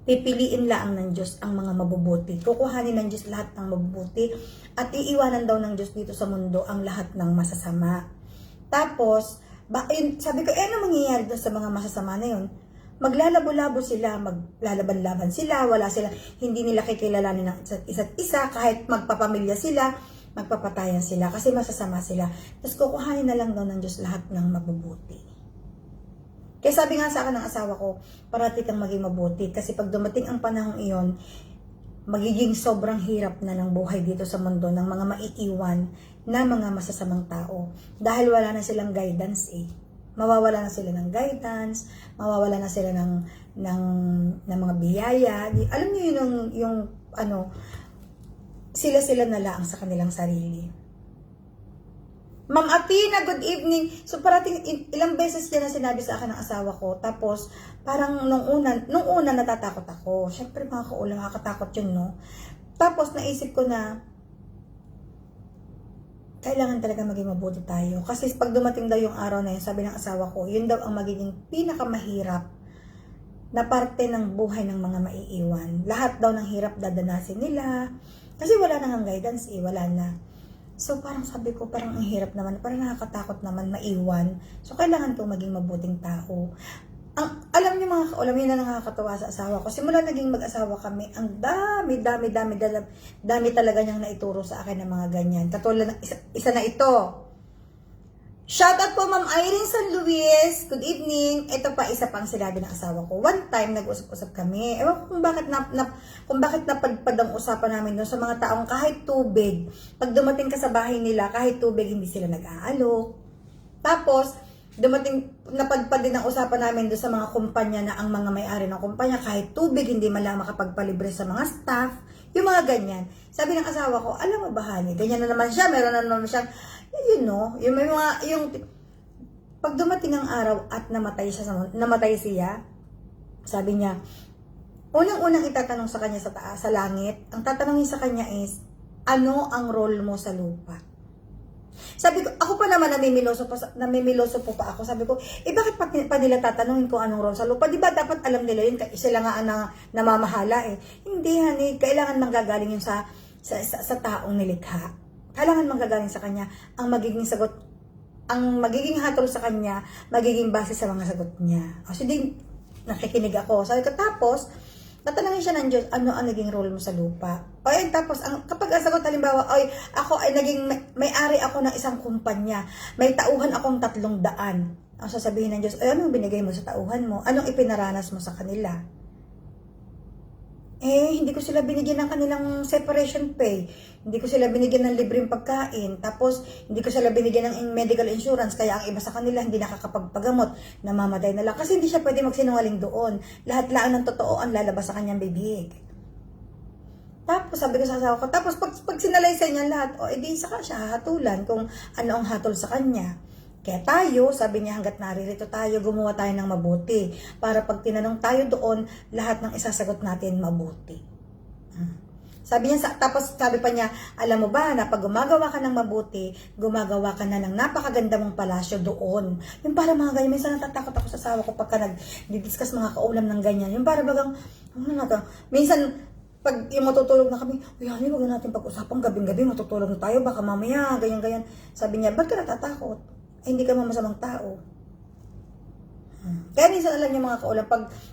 pipiliin lang ng Diyos ang mga mabubuti. Kukuhanin ng Diyos lahat ng mabubuti at iiwanan daw ng Diyos dito sa mundo ang lahat ng masasama. Tapos, sabi ko, ano mangyayari doon sa mga masasama na yun? Maglalabo-labo sila, maglalaban-laban sila, hindi nila kikilalanin ng isa't isa, kahit magpapamilya sila, magpapatayan sila, kasi masasama sila. Tapos kukuhanin na lang daw ng Diyos lahat ng mabubuti. Kaya sabi nga sa akin ng asawa ko, parati kang maging mabuti, kasi pag dumating ang panahong iyon, magiging sobrang hirap na ng buhay dito sa mundo ng mga maiiwan na mga masasamang tao. Dahil wala na silang guidance Mawawala na sila ng guidance, mawawala na sila ng mga biyaya. Alam niyo yung sila na lang sa kanilang sarili. Ma'am Athena, good evening. So parating ilang beses yan na sinabi sa akin ng asawa ko. Tapos parang nung una natatakot ako. Syempre mga kaulam, nakakatakot yun, no? Tapos naisip ko na kailangan talaga maging mabuti tayo. Kasi pag dumating daw yung araw na yun, sabi ng asawa ko, yun daw ang magiging pinakamahirap na parte ng buhay ng mga maiiwan. Lahat daw ng hirap dadanasin nila. Kasi wala nang guidance wala na. So parang sabi ko, parang ang hirap naman, parang nakakatakot naman maiwan. So kailangan kong maging mabuting tao. Alam niyo mga kaulam, yun na nakakatawa sa asawa ko. Simula naging mag-asawa kami, ang dami talaga niyang naituro sa akin ng mga ganyan. Katulad ng isa na ito. Shoutout po Ma'am Irene San Luis. Good evening. Ito pa isa pang sinabi ng asawa ko. One time nag-usap-usap kami. Ewan ko kung bakit napadpad ang usapan namin doon sa mga taong kahit tubig. Pag dumating ka sa bahay nila, kahit tubig hindi sila nag-aalok. Tapos napadpad din ang usapan namin doon sa mga kumpanya na ang mga may-ari ng kumpanya kahit tubig hindi man lang makapagpalibre sa mga staff. Yung mga ganyan. Sabi ng asawa ko, alam mo ba honey, ganyan na naman siya, meron na naman siyang yung may mga, pag dumating ang araw at namatay siya, sabi niya, unang-unang itatanong sa kanya sa taas, sa langit, ang tatanungin sa kanya is, ano ang role mo sa lupa? Sabi ko, ako pa naman namimiloso po pa ako. Sabi ko, bakit pa nila tatanungin kung anong role sa lupa? Di ba dapat alam nila yun, sila nga ang namamahala Hindi, honey, kailangan manggagaling yun sa taong nilikha. Kailangan manggagaling sa kanya ang magiging sagot, ang magiging hatol sa kanya, magiging base sa mga sagot niya. O sige, nakikinig ako. Sabi ko, tapos, tatanungin siya ng Diyos, ano ang naging role mo sa lupa? O yun, tapos, kapag ang sagot, halimbawa, ako ay naging, may-ari ako ng isang kumpanya, may tauhan akong 300. Ang sasabihin ng Diyos, anong binigay mo sa tauhan mo? Anong ipinaranas mo sa kanila? Hindi ko sila binigyan ng kanilang separation pay. Hindi ko sila binigyan ng libreng pagkain. Tapos, hindi ko sila binigyan ng medical insurance. Kaya ang iba sa kanila hindi nakakapagpagamot. Namamatay na lang. Kasi hindi siya pwede magsinungaling doon. Lahat-lahat ng totoo ang lalabas sa kanyang bibig. Tapos, sabi ko sa asawa ko, tapos pag sinalaysay niya lahat, edi saka siya hahatulan kung ano ang hatol sa kanya. Kaya tayo, sabi niya, hanggat naririto tayo, gumawa tayo ng mabuti. Para pag tinanong tayo doon, lahat ng isasagot natin mabuti. Sabi niya, tapos sabi pa niya, alam mo ba na pag gumagawa ka ng mabuti, gumagawa ka na ng napakaganda mong palasyo doon. Yung para mga ganyan, minsan natatakot ako sa asawa ko pagka nag-discuss mga kaulam ng ganyan. Yung para bagang, minsan, pag yung matutulog na kami, honey, wag na natin pag-usapan gabing-gabi, matutulog na tayo, baka mamaya, ganyan-ganyan. Sabi niya, ba't ka natatakot? Hindi ka mamasamang tao. Kaya minsan alam niyo mga kaulam,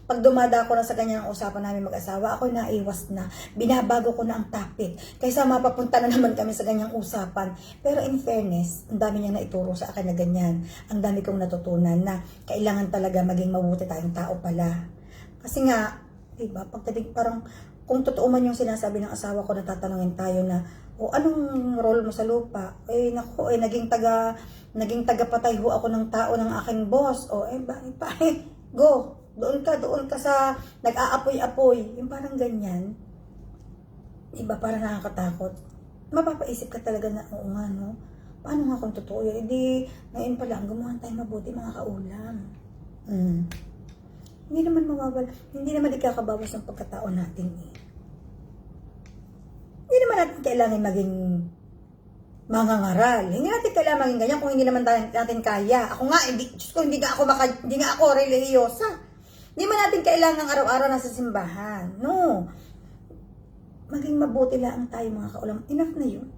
pag dumada ko na sa ganyang usapan namin mag-asawa, ako naiwas na. Binabago ko na ang topic. Kaysa mapapunta na naman kami sa ganyang usapan. Pero in fairness, ang dami niya naituro sa akin na ganyan. Ang dami kong natutunan na kailangan talaga maging mabuti tayong tao pala. Kasi nga, diba, pagdating parang, kung totoo man yung sinasabi ng asawa ko, natatanungin tayo na, anong role mo sa lupa? Naku, naging tagapatay ho ako ng tao ng aking boss. Go. Doon ka sa nag-aapoy-apoy. Yung parang ganyan. Iba, parang nakakatakot. Mapapaisip ka talaga na, oo nga, no? Paano nga kung totoo yun? Ngayon pa lang, gumawa tayo mabuti, mga kaulam. Hindi naman ikakabawas ng pagkatao natin Hindi naman natin kailangan maging mangangaral. Hindi natin kailangan maging ganyan kung hindi naman natin kaya. Ako nga, hindi nga ako relihiyosa. Hindi man natin kailangan araw-araw nasa simbahan. No. Maging mabuti lang tayo mga kaulam. Enough na yun.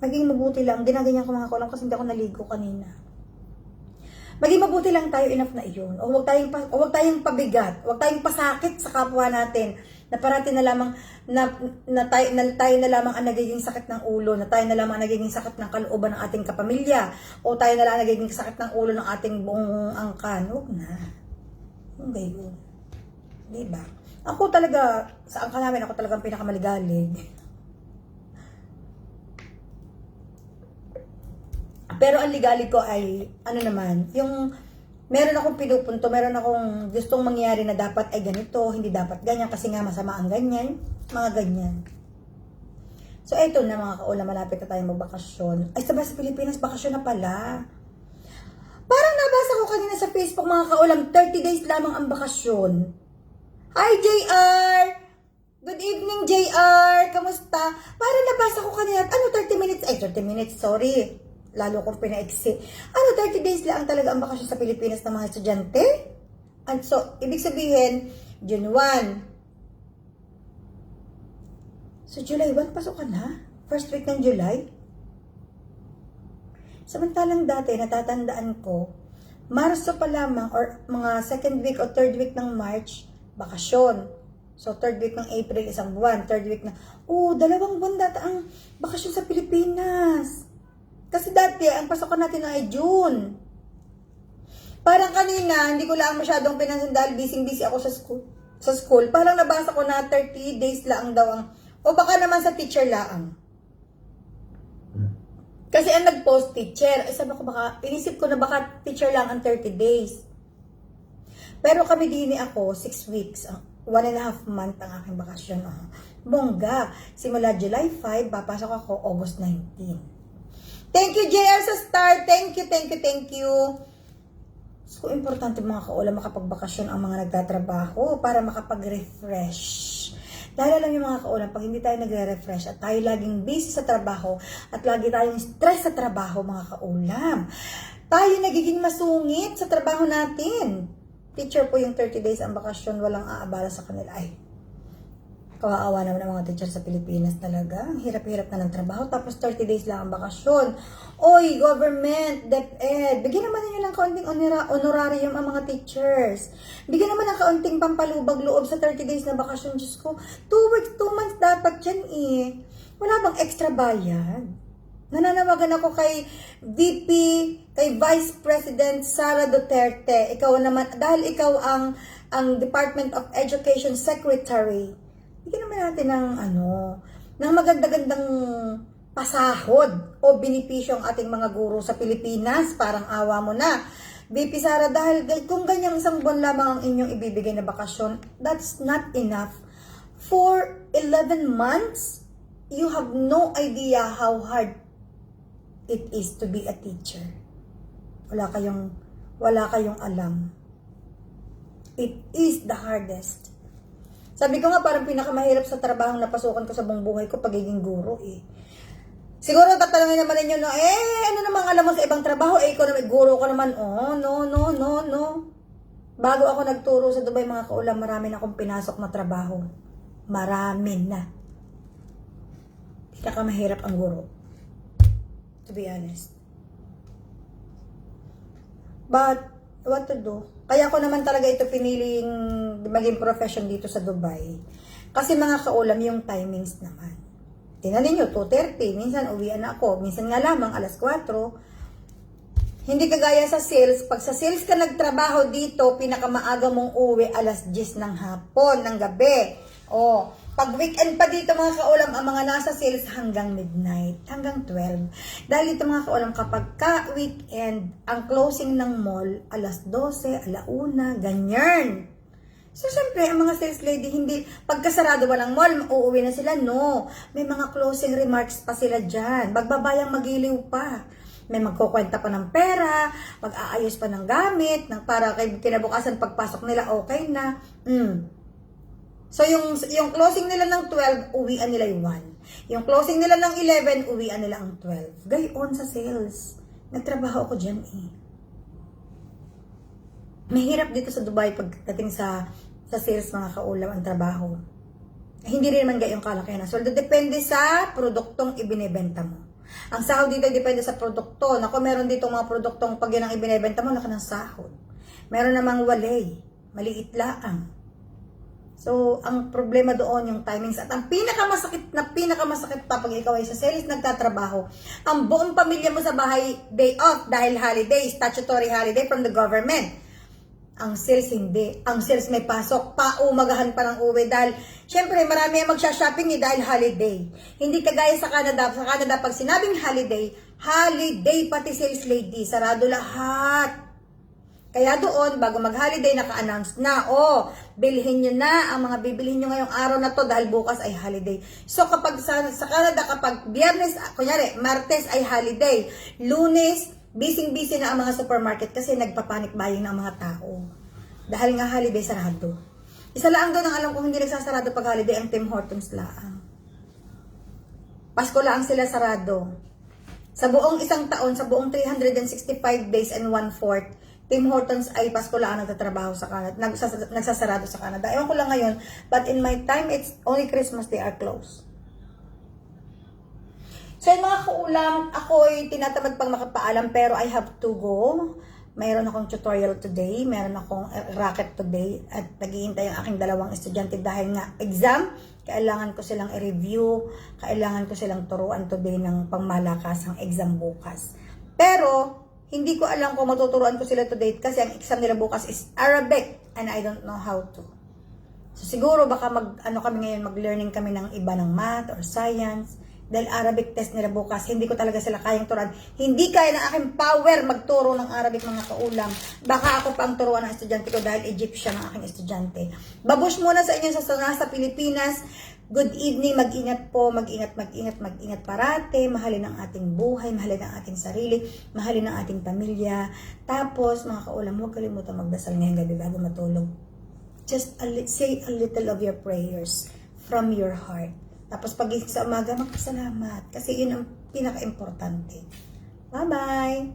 Maging mabuti lang. Ginaganyan ko mga kaulam kasi hindi ako naligo kanina. Maging mabuti lang tayo, enough na iyon. O huwag tayong pabigat, huwag tayong pasakit sa kapwa natin na parati na lamang na tayo na lamang ang nagiging sakit ng ulo, na tayo na lamang ang nagiging sakit ng kalooban ng ating kapamilya, o tayo na lang ang nagiging sakit ng ulo ng ating buong angkan. Huwag na. Huwag gayon. Diba? Ako talaga, sa angkan namin, ako talagang pinakamaligalig. Pero ang ligalig ko ay, yung meron akong pinupunto, meron akong gustong mangyari na dapat ay ganito, hindi dapat ganyan, kasi nga masama ang ganyan, mga ganyan. So, eto na mga kaulam, malapit na tayong magbakasyon. Ay, sa Pilipinas, bakasyon na pala. Parang nabasa ko kanina sa Facebook, mga kaulam, 30 days lamang ang bakasyon. Hi, JR! Good evening, JR! Kamusta? Parang nabasa ko kanina, 30 minutes, sorry. Lalo kong pinaiksi. 30 days lang talaga ang bakasyon sa Pilipinas ng mga estudyante? And so, ibig sabihin, June 1. So, July 1, pasok ka na? First week ng July? Samantalang dati, natatandaan ko, Marso pa lamang or mga second week o third week ng March, bakasyon. So, third week ng April, isang buwan. Third week na, 2 buwan data ang bakasyon sa Pilipinas. Kasi dati, ang pasokan natin ay June. Parang kanina, hindi ko lang masyadong pinansin dahil busy ako sa school. Parang nabasa ko na 30 days lang daw ang, o baka naman sa teacher lang. Kasi ang nag-post teacher, sabi ko inisip ko na baka teacher lang ang 30 days. Pero kami din ako, 6 weeks, 1.5 month ang aking bakasyon. Bongga, simula July 5, papasok ako August 19. Thank you, JR sa star. Thank you. So, importante mga kaulam, makapagbakasyon ang mga nagtatrabaho para makapag-refresh. Dahil alam yung mga kaulam, pag hindi tayo nagre-refresh at tayo laging busy sa trabaho at lagi tayong stress sa trabaho, mga kaulam, tayo nagiging masungit sa trabaho natin. Teacher po yung 30 days ang bakasyon, walang aabala sa kanila. Ay, kawaawa naman ang mga teacher sa Pilipinas talaga. Ang hirap-hirap na ng trabaho, tapos 30 days lang ang bakasyon. Oy, government, DepEd, bigyan naman ninyo ng kaunting honorarium ang mga teachers. Bigyan naman ng kaunting pampalubag loob sa 30 days na bakasyon. Diyos ko, 2 weeks, 2 months dapat yan eh. Wala bang extra bayad? Nananawagan ako kay VP, kay Vice President Sara Duterte. Ikaw naman, dahil ikaw ang Department of Education Secretary, bigyan naman natin ng maganda-gandang pasahod o benepisyo ang ating mga guro sa Pilipinas. Parang awa mo na. VP Sara, dahil kung ganyang isang buwan lamang ang inyong ibibigay na bakasyon, that's not enough. For 11 months, you have no idea how hard it is to be a teacher. Wala kayong alam. It is the hardest. Sabi ko nga, parang pinakamahirap sa trabaho na pasukan ko sa buong buhay ko, pagiging guro eh. Siguro tatanungin naman ninyo na, ano namang alam mo sa ibang trabaho? Ikaw naman, guro ko naman. Oh, no. Bago ako nagturo sa Dubai, mga kaulam, marami na akong pinasok na trabaho. Marami na. Pinakamahirap ang guro. To be honest. But, what to do? Kaya ko naman talaga ito piniling maging profession dito sa Dubai. Kasi mga kaulam, yung timings naman. Tingnan ninyo, 2:30, minsan uwian na ako, minsan nga lamang, 4:00. Hindi kagaya sa sales. Pag sa sales ka nagtrabaho dito, pinakamaaga mong uwi, 10:00 ng hapon, ng gabi. Pag weekend pa dito mga kaulam, ang mga nasa sales hanggang midnight, hanggang 12. Dahil dito mga kaulam, kapag ka-weekend, ang closing ng mall, 12:00, 1:00, ganyan. So, syempre, ang mga sales lady, hindi, pagkasarado walang mall, uuwi na sila, no. May mga closing remarks pa sila dyan. Magbabayang magiliw pa. May magkukwenta pa ng pera, mag-aayos pa ng gamit, para kinabukasan pagpasok nila, okay na. So, yung closing nila ng 12, uwian nila yung 1. Yung closing nila ng 11, uwian nila ang 12. Gayon sa sales. Nagtrabaho ako dyan eh. Mahirap dito sa Dubai pagdating sa sales, mga kaulam, ang trabaho. Hindi rin naman gayong kalakihan. So, depende sa produktong ibinebenta mo. Ang sahod dito depende sa produkto. Naku, meron dito mga produktong pag yun ang ibinebenta mo, laki ng sahod. Meron namang walay. Maliit lang. So, ang problema doon yung timings. At ang pinakamasakit pa pag ikaw ay sa sales nagtatrabaho, ang buong pamilya mo sa bahay, day off dahil holiday, statutory holiday from the government. Ang sales hindi. Ang sales may pasok, paumagahan pa ng uwi dahil syempre marami ang magsha-shopping dahil holiday. Hindi kagaya sa Canada. Sa Canada, pag sinabing holiday pati sales lady, sarado lahat. Kaya doon, bago mag-holiday, naka-announce na, bilhin nyo na ang mga bibilhin nyo ngayong araw na to dahil bukas ay holiday. So, kapag sa Canada, kapag Biyernes, kunyari, Martes ay holiday, Lunes, busy-busy na ang mga supermarket kasi nagpapanik buying ng mga tao. Dahil nga holiday, sarado. Isa lang doon ang alam kong hindi nagsasarado pag holiday, ang Tim Hortons lang. Pasko lang sila sarado. Sa buong isang taon, sa buong 365 days and 1/4, Tim Hortons ay Pasko lang nagtatrabaho sa Canada, nagsasarado sa Canada. Ewan ko lang ngayon, but in my time, it's only Christmas they are closed. So yung mga kaulam, ako'y tinatamad pang makapaalam pero I have to go. Mayroon akong tutorial today, mayroon akong racket today at naghihintay ang aking dalawang estudyante dahil nga exam, kailangan ko silang i-review, kailangan ko silang turuan today ng pangmalakasang exam bukas. Pero hindi ko alam kung matuturuan ko sila today kasi ang exam nila bukas is Arabic and I don't know how to. So siguro baka kami ngayon, mag-learning kami ng iba ng math or science. Dahil Arabic test nila bukas, hindi ko talaga sila kayang turuan. Hindi kaya ng aking power magturo ng Arabic mga kaulam. Baka ako pa ang turuan ng estudyante ko dahil Egyptian ang aking estudyante. Babush muna sa inyo sa Pilipinas. Good evening, mag-ingat po, mag-ingat parate, mahalin ang ating buhay, mahalin ang ating sarili, mahalin ang ating pamilya. Tapos, mga kaulam, huwag kalimutan magdasal ngayong gabi bago matulog. Just say a little of your prayers from your heart. Tapos pag sa umaga, magpasalamat. Kasi yun ang pinaka-importante. Bye-bye!